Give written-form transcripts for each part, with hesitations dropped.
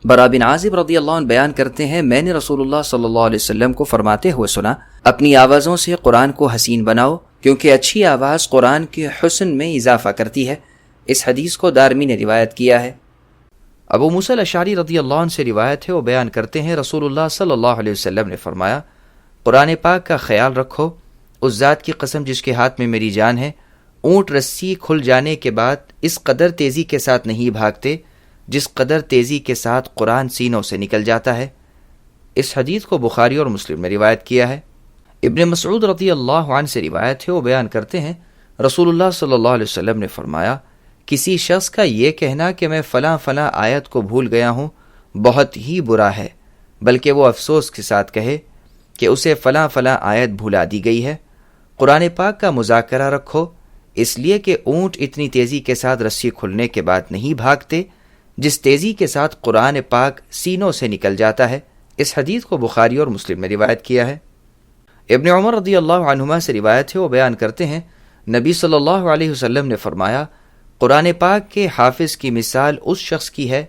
برا بن عازب رضی اللہ عنہ بیان کرتے ہیں، میں نے رسول اللہ صلی اللہ علیہ وسلم کو فرماتے ہوئے سنا، اپنی آوازوں سے قرآن کو حسین بناؤ، کیونکہ اچھی آواز قرآن کے حسن میں اضافہ کرتی ہے۔ اس حدیث کو دارمی نے روایت کیا ہے۔ ابو موسیٰ الاشعری رضی اللہ عنہ سے روایت ہے، وہ بیان کرتے ہیں رسول اللہ صلی اللہ علیہ وسلم نے فرمایا، قرآن پاک کا خیال رکھو، اس ذات کی قسم جس کے ہاتھ میں میری جان ہے، اونٹ رسی کھل جانے کے بعد اس قدر تیزی کے ساتھ نہیں بھاگتے جس قدر تیزی کے ساتھ قرآن سینوں سے نکل جاتا ہے۔ اس حدیث کو بخاری اور مسلم نے روایت کیا ہے۔ ابن مسعود رضی اللہ عنہ سے روایت ہے، وہ بیان کرتے ہیں رسول اللہ صلی اللہ علیہ وسلم نے فرمایا، کسی شخص کا یہ کہنا کہ میں فلاں فلاں آیت کو بھول گیا ہوں بہت ہی برا ہے، بلکہ وہ افسوس کے ساتھ کہے کہ اسے فلاں فلاں آیت بھلا دی گئی ہے۔ قرآن پاک کا مذاکرہ رکھو، اس لیے کہ اونٹ اتنی تیزی کے ساتھ رسی کھلنے کے بعد نہیں بھاگتے جس تیزی کے ساتھ قرآن پاک سینوں سے نکل جاتا ہے۔ اس حدیث کو بخاری اور مسلم نے روایت کیا ہے۔ ابن عمر رضی اللہ عنہما سے روایت ہے، وہ بیان کرتے ہیں نبی صلی اللہ علیہ وسلم نے فرمایا، قرآن پاک کے حافظ کی مثال اس شخص کی ہے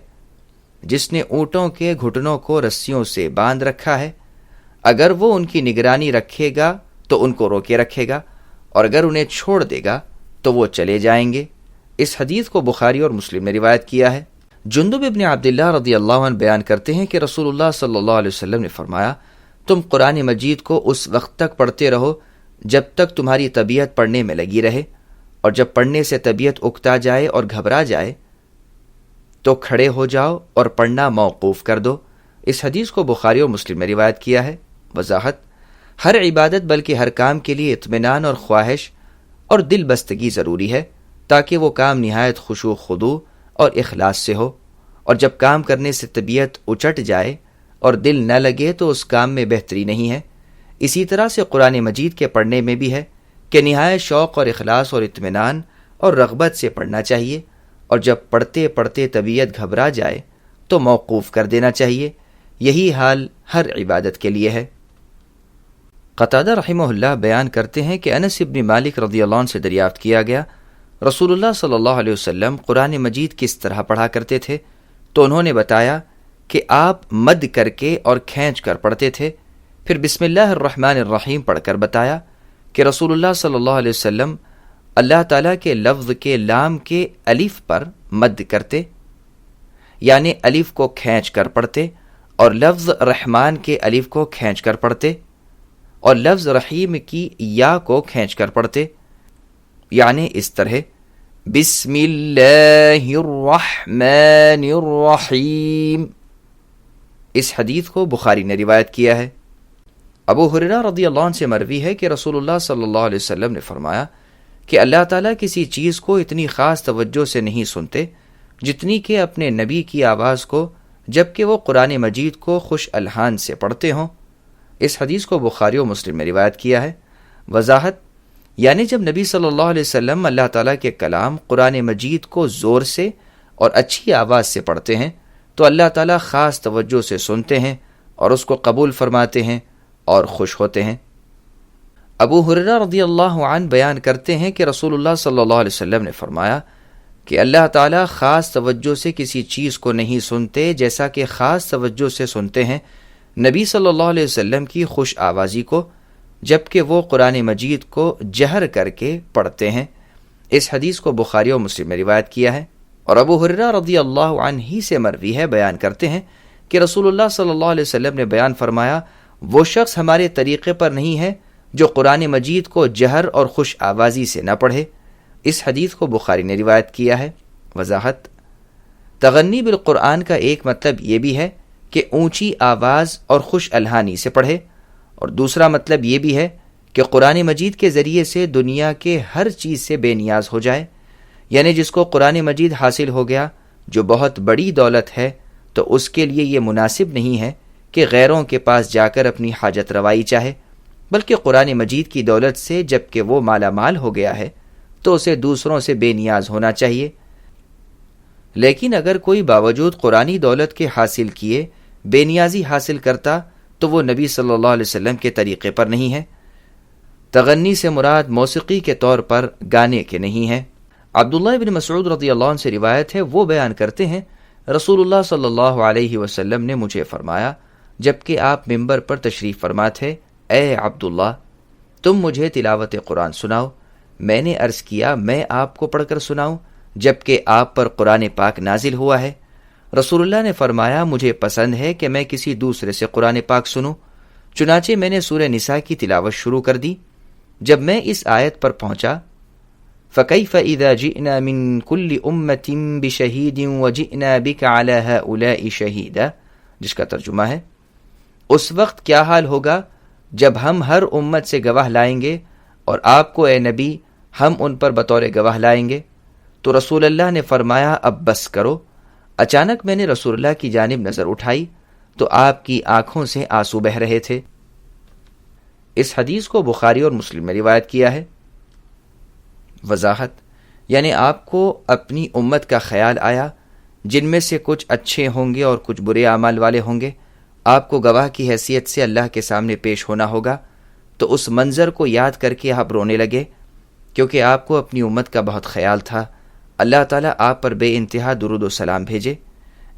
جس نے اونٹوں کے گھٹنوں کو رسیوں سے باندھ رکھا ہے، اگر وہ ان کی نگرانی رکھے گا تو ان کو روکے رکھے گا، اور اگر انہیں چھوڑ دے گا تو وہ چلے جائیں گے۔ اس حدیث کو بخاری اور مسلم نے روایت کیا ہے۔ جندب ابن عبداللہ رضی اللہ عنہ بیان کرتے ہیں کہ رسول اللہ صلی اللہ علیہ وسلم نے فرمایا، تم قرآن مجید کو اس وقت تک پڑھتے رہو جب تک تمہاری طبیعت پڑھنے میں لگی رہے، اور جب پڑھنے سے طبیعت اکتا جائے اور گھبرا جائے تو کھڑے ہو جاؤ اور پڑھنا موقوف کر دو۔ اس حدیث کو بخاری اور مسلم نے روایت کیا ہے۔ وضاحت: ہر عبادت بلکہ ہر کام کے لیے اطمینان اور خواہش اور دل بستگی ضروری ہے، تاکہ وہ کام نہایت خشوع خضوع اور اخلاص سے ہو، اور جب کام کرنے سے طبیعت اچٹ جائے اور دل نہ لگے تو اس کام میں بہتری نہیں ہے۔ اسی طرح سے قرآن مجید کے پڑھنے میں بھی ہے کہ نہایت شوق اور اخلاص اور اطمینان اور رغبت سے پڑھنا چاہیے، اور جب پڑھتے پڑھتے طبیعت گھبرا جائے تو موقوف کر دینا چاہیے۔ یہی حال ہر عبادت کے لیے ہے۔ قتادہ رحمہ اللہ بیان کرتے ہیں کہ انس ابن مالک رضی اللہ عنہ سے دریافت کیا گیا، رسول اللہ صلی اللہ علیہ وسلم قرآن مجید کس طرح پڑھا کرتے تھے؟ تو انہوں نے بتایا کہ آپ مد کر کے اور کھینچ کر پڑھتے تھے۔ پھر بسم اللہ الرحمن الرحیم پڑھ کر بتایا کہ رسول اللہ صلی اللہ علیہ وسلم اللہ تعالیٰ کے لفظ کے لام کے الف پر مد کرتے، یعنی الف کو کھینچ کر پڑھتے، اور لفظ رحمان کے الف کو کھینچ کر پڑھتے، اور لفظ رحیم کی یا کو کھینچ کر پڑھتے، یعنی اس طرح بسم اللہ الرحمن الرحیم۔ اس حدیث کو بخاری نے روایت کیا ہے۔ ابو ہریرہ رضی اللہ عنہ سے مروی ہے کہ رسول اللہ صلی اللہ علیہ وسلم نے فرمایا کہ اللہ تعالیٰ کسی چیز کو اتنی خاص توجہ سے نہیں سنتے جتنی کہ اپنے نبی کی آواز کو، جبکہ وہ قرآن مجید کو خوش الحان سے پڑھتے ہوں۔ اس حدیث کو بخاری و مسلم میں روایت کیا ہے۔ وضاحت: یعنی جب نبی صلی اللہ علیہ وسلم اللہ تعالیٰ کے کلام قرآن مجید کو زور سے اور اچھی آواز سے پڑھتے ہیں تو اللہ تعالیٰ خاص توجہ سے سنتے ہیں اور اس کو قبول فرماتے ہیں اور خوش ہوتے ہیں۔ ابو ہریرہ رضی اللہ عنہ بیان کرتے ہیں کہ رسول اللہ صلی اللہ علیہ وسلم نے فرمایا کہ اللہ تعالیٰ خاص توجہ سے کسی چیز کو نہیں سنتے جیسا کہ خاص توجہ سے سنتے ہیں نبی صلی اللہ علیہ وسلم کی خوش آوازی کو، جبکہ وہ قرآن مجید کو جہر کر کے پڑھتے ہیں۔ اس حدیث کو بخاری و مسلم میں روایت کیا ہے۔ اور ابو ہریرہ رضی اللہ عنہ ہی سے مروی ہے، بیان کرتے ہیں کہ رسول اللہ صلی اللہ علیہ وسلم نے بیان فرمایا، وہ شخص ہمارے طریقے پر نہیں ہے جو قرآن مجید کو جہر اور خوش آوازی سے نہ پڑھے۔ اس حدیث کو بخاری نے روایت کیا ہے۔ وضاحت: تغنی بالقرآن کا ایک مطلب یہ بھی ہے کہ اونچی آواز اور خوش الحانی سے پڑھے، اور دوسرا مطلب یہ بھی ہے کہ قرآن مجید کے ذریعے سے دنیا کے ہر چیز سے بے نیاز ہو جائے، یعنی جس کو قرآن مجید حاصل ہو گیا جو بہت بڑی دولت ہے، تو اس کے لیے یہ مناسب نہیں ہے کہ غیروں کے پاس جا کر اپنی حاجت روائی چاہے، بلکہ قرآن مجید کی دولت سے جب کہ وہ مالا مال ہو گیا ہے تو اسے دوسروں سے بے نیاز ہونا چاہیے۔ لیکن اگر کوئی باوجود قرآنی دولت کے حاصل کیے بے نیازی حاصل کرتا تو وہ نبی صلی اللہ علیہ وسلم کے طریقے پر نہیں ہے۔ تغنی سے مراد موسیقی کے طور پر گانے کے نہیں ہے۔ عبداللہ ابن مسعود رضی اللہ عنہ سے روایت ہے، وہ بیان کرتے ہیں رسول اللہ صلی اللہ علیہ وسلم نے مجھے فرمایا جبکہ آپ ممبر پر تشریف فرما تھے، اے عبداللہ تم مجھے تلاوت قرآن سناؤ۔ میں نے عرض کیا میں آپ کو پڑھ کر سناؤں جبکہ آپ پر قرآن پاک نازل ہوا ہے؟ رسول اللہ نے فرمایا مجھے پسند ہے کہ میں کسی دوسرے سے قرآن پاک سنوں۔ چنانچہ میں نے سورہ نساء کی تلاوت شروع کر دی۔ جب میں اس آیت پر پہنچا فَكَيْفَ إِذَا جِئْنَا مِن كُلِّ أُمَّةٍ بِشَهِيدٍ وَجِئْنَا بِكَ عَلَى هَؤُلَاءِ شَهِيدًا، جس کا ترجمہ ہے اس وقت کیا حال ہوگا جب ہم ہر امت سے گواہ لائیں گے اور آپ کو اے نبی ہم ان پر بطور گواہ لائیں گے۔ تو رسول اللہ نے فرمایا اب بس کرو۔ اچانک میں نے رسول اللہ کی جانب نظر اٹھائی تو آپ کی آنکھوں سے آنسو بہہ رہے تھے۔ اس حدیث کو بخاری اور مسلم میں روایت کیا ہے۔ وضاحت، یعنی آپ کو اپنی امت کا خیال آیا جن میں سے کچھ اچھے ہوں گے اور کچھ برے اعمال والے ہوں گے، آپ کو گواہ کی حیثیت سے اللہ کے سامنے پیش ہونا ہوگا، تو اس منظر کو یاد کر کے آپ رونے لگے کیونکہ آپ کو اپنی امت کا بہت خیال تھا۔ اللہ تعالیٰ آپ پر بے انتہا درود و سلام بھیجے۔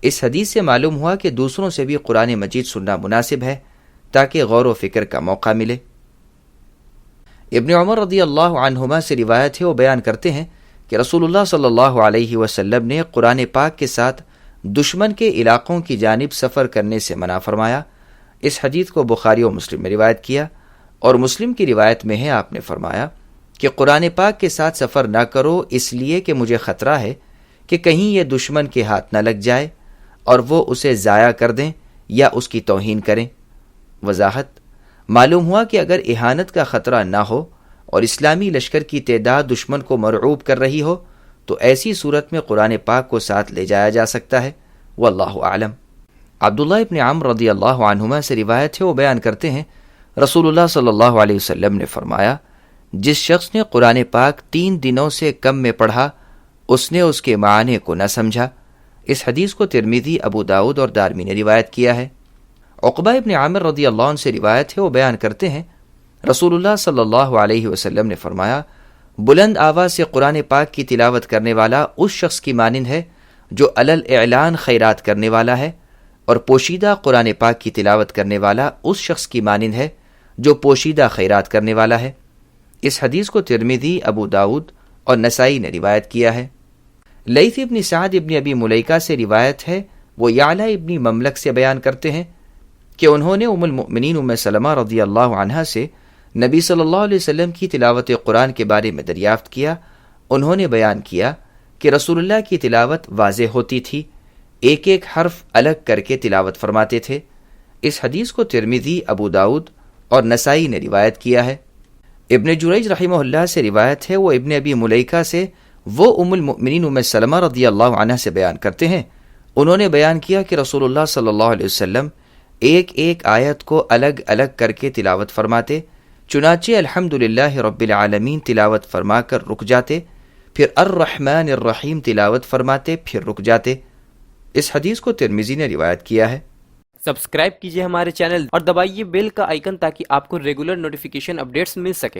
اس حدیث سے معلوم ہوا کہ دوسروں سے بھی قرآن مجید سننا مناسب ہے تاکہ غور و فکر کا موقع ملے۔ ابن عمر رضی اللہ عنہما سے روایت ہے، وہ بیان کرتے ہیں کہ رسول اللہ صلی اللہ علیہ وسلم نے قرآن پاک کے ساتھ دشمن کے علاقوں کی جانب سفر کرنے سے منع فرمایا۔ اس حدیث کو بخاری و مسلم میں روایت کیا، اور مسلم کی روایت میں ہے آپ نے فرمایا کہ قرآن پاک کے ساتھ سفر نہ کرو اس لیے کہ مجھے خطرہ ہے کہ کہیں یہ دشمن کے ہاتھ نہ لگ جائے اور وہ اسے ضائع کر دیں یا اس کی توہین کریں۔ وضاحت، معلوم ہوا کہ اگر اہانت کا خطرہ نہ ہو اور اسلامی لشکر کی تعداد دشمن کو مرعوب کر رہی ہو تو ایسی صورت میں قرآن پاک کو ساتھ لے جایا جا سکتا ہے۔ واللہ اعلم۔ عبداللہ ابن عمرو رضی اللہ عنہما سے روایت ہے، وہ بیان کرتے ہیں رسول اللہ صلی اللہ علیہ وسلم نے فرمایا جس شخص نے قرآن پاک 3 دنوں سے کم میں پڑھا اس نے اس کے معنی کو نہ سمجھا۔ اس حدیث کو ترمذی، ابو داؤد اور دارمی نے روایت کیا ہے۔ عقبہ ابن عامر رضی اللہ عنہ سے روایت ہے، وہ بیان کرتے ہیں رسول اللہ صلی اللہ علیہ وسلم نے فرمایا بلند آواز سے قرآن پاک کی تلاوت کرنے والا اس شخص کی مانند ہے جو علل اعلان خیرات کرنے والا ہے، اور پوشیدہ قرآن پاک کی تلاوت کرنے والا اس شخص کی مانند ہے جو پوشیدہ خیرات کرنے والا ہے۔ اس حدیث کو ترمذی، ابو داؤد اور نسائی نے روایت کیا ہے۔ لیث ابن سعد ابن ابی ملیکہ سے روایت ہے، وہ یعلا ابن مملک سے بیان کرتے ہیں کہ انہوں نے ام المؤمنین ام سلمہ رضی اللہ عنہا سے نبی صلی اللہ علیہ وسلم کی تلاوت قرآن کے بارے میں دریافت کیا۔ انہوں نے بیان کیا کہ رسول اللہ کی تلاوت واضح ہوتی تھی، ایک ایک حرف الگ کر کے تلاوت فرماتے تھے۔ اس حدیث کو ترمذی، ابو داؤد اور نسائی نے روایت کیا ہے۔ ابن جریج رحمہ اللہ سے روایت ہے، وہ ابن ابی ملیکہ سے وہ ام المؤمنین ام سلمہ رضی اللہ عنہ سے بیان کرتے ہیں، انہوں نے بیان کیا کہ رسول اللہ صلی اللہ علیہ وسلم ایک ایک آیت کو الگ الگ کر کے تلاوت فرماتے، چنانچہ الحمدللہ رب العالمین تلاوت فرما کر رک جاتے، پھر الرحمن الرحیم تلاوت فرماتے، پھر رک جاتے۔ اس حدیث کو ترمذی نے روایت کیا ہے۔ سبسکرائب کیجئے ہمارے چینل اور دبائیے بیل کا آئیکن تاکہ آپ کو ریگولر نوٹیفیکیشن اپڈیٹس مل سکیں۔